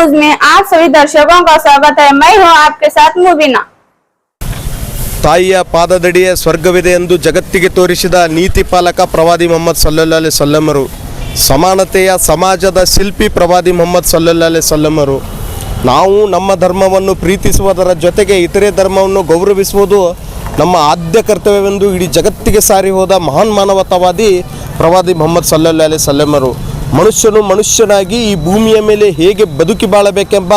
News में आप सभी दर्शकों का स्वागत है। मैं हूं आपके साथ मुबीना। ತಾಯಿಯ ಪಾದದಡಿಯ ಸ್ವರ್ಗವಿದೆ ಎಂದು ಜಗತ್ತಿಗೆ ತೋರಿಸಿದ ನೀತಿ ಪಾಲಕ ಪ್ರವಾದಿ ಮೊಹಮ್ಮದ್ ಸಲ್ಲಲ್ಲಾಹು ಅಲೈಹಿ ವಸಲ್ಲಮರು, ಸಮಾನತೆಯ ಸಮಾಜದ ಶಿಲ್ಪಿ ಪ್ರವಾದಿ ಮೊಹಮ್ಮದ್ ಸಲ್ಲಲ್ಲಾಹು ಅಲೈಹಿ ವಸಲ್ಲಮರು. ನಾವು ನಮ್ಮ ಧರ್ಮವನ್ನು ಪ್ರೀತಿಸುವುದರ ಜೊತೆಗೆ ಇತರೆ ಧರ್ಮವನ್ನು ಗೌರವಿಸುವುದು ನಮ್ಮ ಆದ್ಯ ಕರ್ತವ್ಯವೆಂದು ಇಡೀ ಜಗತ್ತಿಗೆ ಸಾರಿ ಹೋದ ಮಹಾನ್ ಮಾನವತಾವಾದಿ ಪ್ರವಾದಿ ಮೊಹಮ್ಮದ್ ಸಲ್ಲಲ್ಲಾಹು ಅಲೈಹಿ ವಸಲ್ಲಮರು. ಮನುಷ್ಯನು ಮನುಷ್ಯನಾಗಿ ಈ ಭೂಮಿಯ ಮೇಲೆ ಹೇಗೆ ಬದುಕಿ ಬಾಳಬೇಕೆಂಬ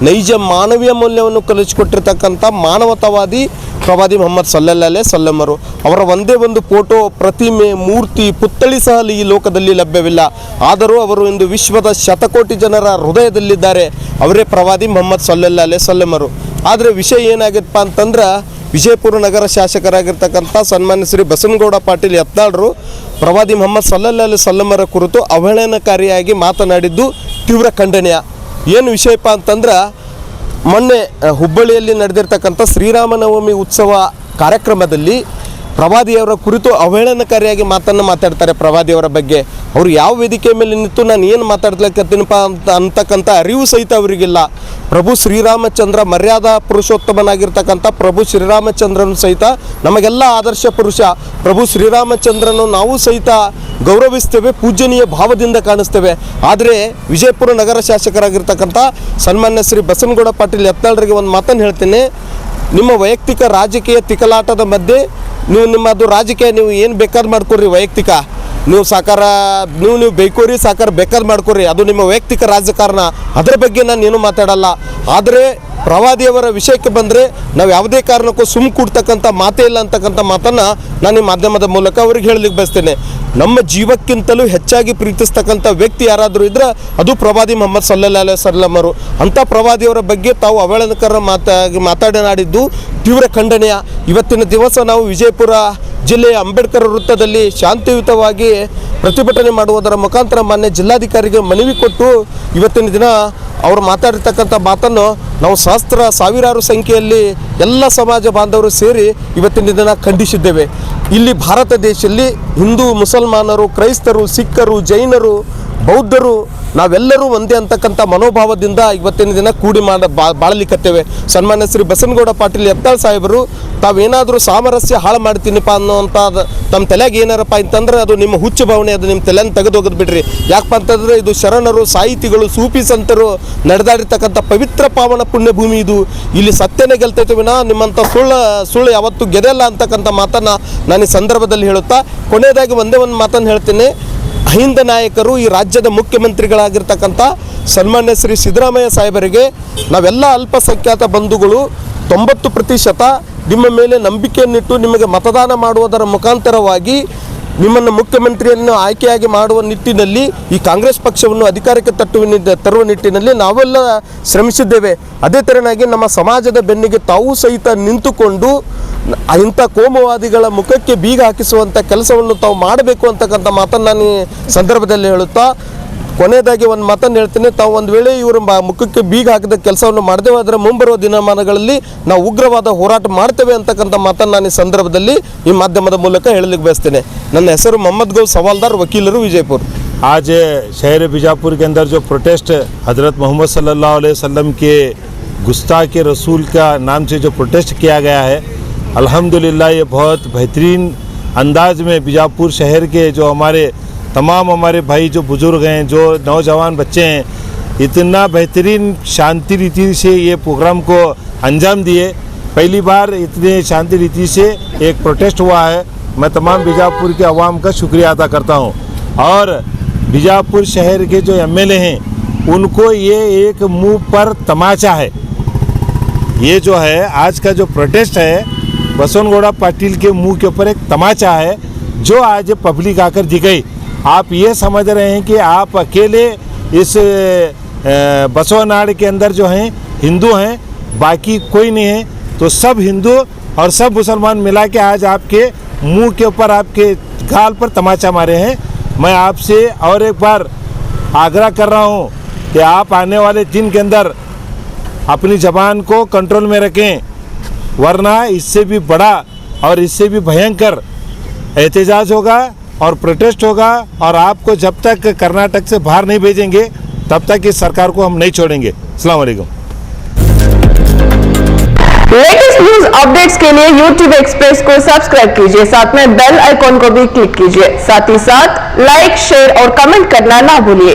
ನೈಜ ಮಾನವೀಯ ಮೌಲ್ಯವನ್ನು ಕಲಿಸಿಕೊಟ್ಟಿರ್ತಕ್ಕಂಥ ಮಾನವತಾವಾದಿ ಪ್ರವಾದಿ ಮೊಹಮ್ಮದ್ ಸಲ್ಲಲ್ಲಾಹು ಅಲೈಹಿ ವಸಲ್ಲಮರು. ಅವರ ಒಂದೇ ಒಂದು ಫೋಟೋ, ಪ್ರತಿಮೆ, ಮೂರ್ತಿ, ಪುತ್ಥಳಿ ಸಹ ಈ ಲೋಕದಲ್ಲಿ ಲಭ್ಯವಿಲ್ಲ. ಆದರೂ ಅವರು ಇಂದು ವಿಶ್ವದ ಶತಕೋಟಿ ಜನರ ಹೃದಯದಲ್ಲಿದ್ದಾರೆ. ಅವರೇ ಪ್ರವಾದಿ ಮೊಹಮ್ಮದ್ ಸಲ್ಲಲ್ಲಾಹು ಅಲೈಹಿ ವಸಲ್ಲಮರು. ಆದರೆ ವಿಷಯ ಏನಾಗಿತ್ತಪ್ಪ ಅಂತಂದ್ರೆ, ವಿಜಯಪುರ ನಗರ ಶಾಸಕರಾಗಿರ್ತಕ್ಕಂಥ ಸನ್ಮಾನ್ಯ ಶ್ರೀ ಬಸನಗೌಡ ಪಾಟೀಲ್ ಯತ್ನಾಳರು ಪ್ರವಾದಿ ಮೊಹಮ್ಮದ್ ಸಲ್ಲಲ್ಲಾಹು ಅಲೈಹಿ ವಸಲ್ಲಮರ ಕುರಿತು ಅವಹೇಳನಕಾರಿಯಾಗಿ ಮಾತನಾಡಿದ್ದು ತೀವ್ರ ಖಂಡನೀಯ. ಏನು ವಿಷಯಪ್ಪ ಅಂತಂದ್ರೆ, ಮೊನ್ನೆ ಹುಬ್ಬಳ್ಳಿಯಲ್ಲಿ ನಡೆದಿರ್ತಕ್ಕಂಥ ಶ್ರೀರಾಮನವಮಿ ಉತ್ಸವ ಕಾರ್ಯಕ್ರಮದಲ್ಲಿ ಪ್ರವಾದಿಯವರ ಕುರಿತು ಅವಹೇಳನಕಾರಿಯಾಗಿ ಮಾತಾಡ್ತಾರೆ. ಪ್ರವಾದಿಯವರ ಬಗ್ಗೆ ಅವರು ಯಾವ ವೇದಿಕೆ ಮೇಲೆ ನಿಂತು ನಾನು ಏನು ಮಾತಾಡ್ಲಿಕ್ಕತ್ತೀನಪ್ಪ ಅಂತಕ್ಕಂಥ ಅರಿವು ಸಹಿತ ಅವರಿಗಿಲ್ಲ. ಪ್ರಭು ಶ್ರೀರಾಮಚಂದ್ರ ಮರ್ಯಾದಾ ಪುರುಷೋತ್ತಮನಾಗಿರ್ತಕ್ಕಂಥ ಪ್ರಭು ಶ್ರೀರಾಮಚಂದ್ರನು ಸಹಿತ ನಮಗೆಲ್ಲ ಆದರ್ಶ ಪುರುಷ. ಪ್ರಭು ಶ್ರೀರಾಮಚಂದ್ರನು ನಾವು ಸಹಿತ ಗೌರವಿಸ್ತೇವೆ, ಪೂಜನೀಯ ಭಾವದಿಂದ ಕಾಣಿಸ್ತೇವೆ. ಆದರೆ ವಿಜಯಪುರ ನಗರ ಶಾಸಕರಾಗಿರ್ತಕ್ಕಂಥ ಸನ್ಮಾನ್ಯ ಶ್ರೀ ಬಸನಗೌಡ ಪಾಟೀಲ್ ಯತ್ನಾಳರಿಗೆ ಒಂದು ಮಾತನ್ನು ಹೇಳ್ತೇನೆ. ನಿಮ್ಮ ವೈಯಕ್ತಿಕ ರಾಜಕೀಯ ತಿಕಲಾಟದ ಮಧ್ಯೆ ನಿಮ್ಮದು ರಾಜಕೀಯ ನೀವು ಏನು ಬೇಕಾದ್ರು ಮಾಡ್ಕೊಡ್ರಿ. ವೈಯಕ್ತಿಕ ನೀವು ಬೈಕೋರಿ, ಸಾಕಾರ ಬೇಕಾದ್ರೆ ಮಾಡ್ಕೊರಿ, ಅದು ನಿಮ್ಮ ವೈಯಕ್ತಿಕ ರಾಜಕಾರಣ. ಅದರ ಬಗ್ಗೆ ನಾನು ಏನು ಮಾತಾಡಲ್ಲ. ಆದರೆ ಪ್ರವಾದಿಯವರ ವಿಷಯಕ್ಕೆ ಬಂದರೆ ನಾವು ಯಾವುದೇ ಕಾರಣಕ್ಕೂ ಕೂಡ್ತಕ್ಕಂಥ ಮಾತೇ ಇಲ್ಲ ಅಂತಕ್ಕಂಥ ಮಾತನ್ನು ನಾನು ಈ ಮಾಧ್ಯಮದ ಮೂಲಕ ಅವ್ರಿಗೆ ಹೇಳಲಿಕ್ಕೆ ಬಯಸ್ತೇನೆ. ನಮ್ಮ ಜೀವಕ್ಕಿಂತಲೂ ಹೆಚ್ಚಾಗಿ ಪ್ರೀತಿಸ್ತಕ್ಕಂಥ ವ್ಯಕ್ತಿ ಯಾರಾದರೂ ಇದ್ರೆ ಅದು ಪ್ರವಾದಿ ಮೊಹಮ್ಮದ್ ಸಲ್ಲಲ್ಲಾಹು ಅಲೈಹಿ ವಸಲ್ಲಮರು. ಅಂಥ ಪ್ರವಾದಿಯವರ ಬಗ್ಗೆ ತಾವು ಅವಹೇಳನಕರ ಮಾತನಾಡಿದ್ದು ತೀವ್ರ ಖಂಡನೀಯ. ಇವತ್ತಿನ ದಿವಸ ನಾವು ವಿಜಯಪುರ ಜಿಲ್ಲೆಯ ಅಂಬೇಡ್ಕರ್ ವೃತ್ತದಲ್ಲಿ ಶಾಂತಿಯುತವಾಗಿ ಪ್ರತಿಭಟನೆ ಮಾಡುವುದರ ಮುಖಾಂತರ ಮಾನ್ಯ ಜಿಲ್ಲಾಧಿಕಾರಿಗೆ ಮನವಿ ಕೊಟ್ಟು ಇವತ್ತಿನ ದಿನ ಅವರು ಮಾತಾಡಿರ್ತಕ್ಕಂಥ ಮಾತನ್ನು ನಾವು ಸಾವಿರಾರು ಸಂಖ್ಯೆಯಲ್ಲಿ ಎಲ್ಲ ಸಮಾಜ ಬಾಂಧವರು ಸೇರಿ ಇವತ್ತಿನ ದಿನ ಖಂಡಿಸಿದ್ದೇವೆ. ಇಲ್ಲಿ ಭಾರತ ದೇಶದಲ್ಲಿ ಹಿಂದೂ, ಮುಸಲ್ಮಾನರು, ಕ್ರೈಸ್ತರು, ಸಿಖ್ಖರು, ಜೈನರು, ಬೌದ್ಧರು ನಾವೆಲ್ಲರೂ ಒಂದೇ ಅಂತಕ್ಕಂಥ ಮನೋಭಾವದಿಂದ ಇವತ್ತಿನ ದಿನ ಕೂಡಿ ಬಾಳಲಿಕ್ಕತ್ತೇವೆ. ಸನ್ಮಾನ್ಯ ಶ್ರೀ ಬಸನಗೌಡ ಪಾಟೀಲ್ ಯತ್ನಾಳ್ ಸಾಹೇಬರು ತಾವೇನಾದರೂ ಸಾಮರಸ್ಯ ಹಾಳು ಮಾಡ್ತೀನಿಪ್ಪ ಅನ್ನೋಂಥದ್ದು ತಮ್ಮ ತಲೆಗೆ ಏನಾರಪ್ಪ ಅಂತಂದ್ರೆ ಅದು ನಿಮ್ಮ ಹುಚ್ಚು ಭಾವನೆ, ಅದು ನಿಮ್ಮ ತಲೆಯನ್ನು ತೆಗೆದೋಗೋದು ಬಿಡ್ರಿ. ಯಾಕಪ್ಪ ಅಂತಂದರೆ ಇದು ಶರಣರು, ಸಾಹಿತಿಗಳು, ಸೂಫಿ ಸಂತರು ನಡೆದಾಡಿರ್ತಕ್ಕಂಥ ಪವಿತ್ರ ಪಾವನ ಪುಣ್ಯ ಭೂಮಿ ಇದು. ಇಲ್ಲಿ ಸತ್ಯನೇ ಗೆಲ್ತೈತೆ ವಿನಾ ನಿಮ್ಮಂಥ ಸುಳ್ಳು ಯಾವತ್ತೂ ಗೆದಲ್ಲ ಅಂತಕ್ಕಂಥ ಮಾತನ್ನು ನಾನು ಈ ಸಂದರ್ಭದಲ್ಲಿ ಹೇಳುತ್ತಾ ಕೊನೆಯದಾಗಿ ಒಂದೇ ಒಂದು ಮಾತನ್ನು ಹೇಳ್ತೀನಿ. ಅಹಿಂದ ನಾಯಕರು, ಈ ರಾಜ್ಯದ ಮುಖ್ಯಮಂತ್ರಿಗಳಾಗಿರ್ತಕ್ಕಂಥ ಸನ್ಮಾನ್ಯ ಶ್ರೀ ಸಿದ್ದರಾಮಯ್ಯ ಸಾಹೇಬರಿಗೆ ನಾವೆಲ್ಲ ಅಲ್ಪಸಂಖ್ಯಾತ ಬಂಧುಗಳು 90% ನಿಮ್ಮ ಮೇಲೆ ನಂಬಿಕೆಯನ್ನಿಟ್ಟು ನಿಮಗೆ ಮತದಾನ ಮಾಡುವುದರ ಮುಖಾಂತರವಾಗಿ ನಿಮ್ಮನ್ನು ಮುಖ್ಯಮಂತ್ರಿಯನ್ನು ಆಯ್ಕೆಯಾಗಿ ಮಾಡುವ ನಿಟ್ಟಿನಲ್ಲಿ ಈ ಕಾಂಗ್ರೆಸ್ ಪಕ್ಷವನ್ನು ಅಧಿಕಾರಕ್ಕೆ ತರುವ ನಿಟ್ಟಿನಲ್ಲಿ ನಾವೆಲ್ಲ ಶ್ರಮಿಸಿದ್ದೇವೆ. ಅದೇ ಥರನಾಗಿ ನಮ್ಮ ಸಮಾಜದ ಬೆನ್ನಿಗೆ ತಾವು ಸಹಿತ ನಿಂತುಕೊಂಡು ಇಂಥ ಕೋಮುವಾದಿಗಳ ಮುಖಕ್ಕೆ ಬೀಗ ಹಾಕಿಸುವಂಥ ಕೆಲಸವನ್ನು ತಾವು ಮಾಡಬೇಕು ಅಂತಕ್ಕಂಥ ಮಾತನ್ನು ನಾನು ಈ ಸಂದರ್ಭದಲ್ಲಿ ಹೇಳುತ್ತಾ ಕೊನೆಯದಾಗಿ ಒಂದು ಮಾತನ್ನು ಹೇಳ್ತೀನಿ. ತಾವು ಒಂದು ವೇಳೆ ಇವರು ಮುಖಕ್ಕೆ ಬೀಗ ಹಾಕಿದ ಕೆಲಸವನ್ನು ಮಾಡದೇವೆ ಆದರೆ ಮುಂಬರುವ ದಿನಮಾನಗಳಲ್ಲಿ ನಾವು ಉಗ್ರವಾದ ಹೋರಾಟ ಮಾಡ್ತೇವೆ ಅಂತಕ್ಕಂಥ ಮಾತನ್ನು ನಾನು ಈ ಸಂದರ್ಭದಲ್ಲಿ ಈ ಮಾಧ್ಯಮದ ಮೂಲಕ ಹೇಳಲಿಕ್ಕೆ ಬಯಸ್ತೇನೆ. ನನ್ನ ಹೆಸರು ಮೊಹಮ್ಮದ್ ಗೌಸ್ ಸವಾಲ್ದಾರ್, ವಕೀಲರು, ವಿಜಯಪುರ. आज शहर बीजापुर के अंदर जो प्रोटेस्ट हज़रत मोहम्मद सल्लल्लाहु अलैहि वसल्लम के गुस्ताख रसूल का नाम से जो प्रोटेस्ट किया गया है, अल्हम्दुलिल्लाह ये बहुत बेहतरीन अंदाज में बीजापुर शहर के जो तमाम हमारे भाई जो बुज़ुर्ग हैं, जो नौजवान बच्चे हैं, इतना बेहतरीन शांति रीति से ये प्रोग्राम को अंजाम दिए। पहली बार इतने शांति रीति से एक प्रोटेस्ट हुआ है। मैं तमाम बीजापुर के अवाम का शुक्रिया अदा करता हूँ। और बीजापुर शहर के जो एमएलए हैं उनको ये एक मुंह पर तमाचा है। ये जो है आज का जो प्रोटेस्ट है बसनगौड़ा पाटिल के मुंह के ऊपर एक तमाचा है जो आज पब्लिक आकर दी गई। आप ये समझ रहे हैं कि आप अकेले इस बसवनाड़ के अंदर जो हैं हिंदू हैं, बाकी कोई नहीं है। तो सब हिंदू और सब मुसलमान मिला के आज आपके मुंह के ऊपर, आपके गाल पर तमाचा मारे हैं। मैं आपसे और एक बार आग्रह कर रहा हूँ कि आप आने वाले दिन के अंदर अपनी ज़बान को कंट्रोल में रखें, वरना इससे भी बड़ा और इससे भी भयंकर एहतजाज होगा और प्रोटेस्ट होगा। और आपको जब तक कर्नाटक से बाहर नहीं भेजेंगे तब तक इस सरकार को हम नहीं छोड़ेंगे। अस्सलाम वालेकुम। लेटेस्ट न्यूज अपडेट्स के लिए YouTube एक्सप्रेस को सब्सक्राइब कीजिए, साथ में बेल आइकॉन को भी क्लिक कीजिए, साथ ही साथ लाइक, शेयर और कमेंट करना ना भूलिए।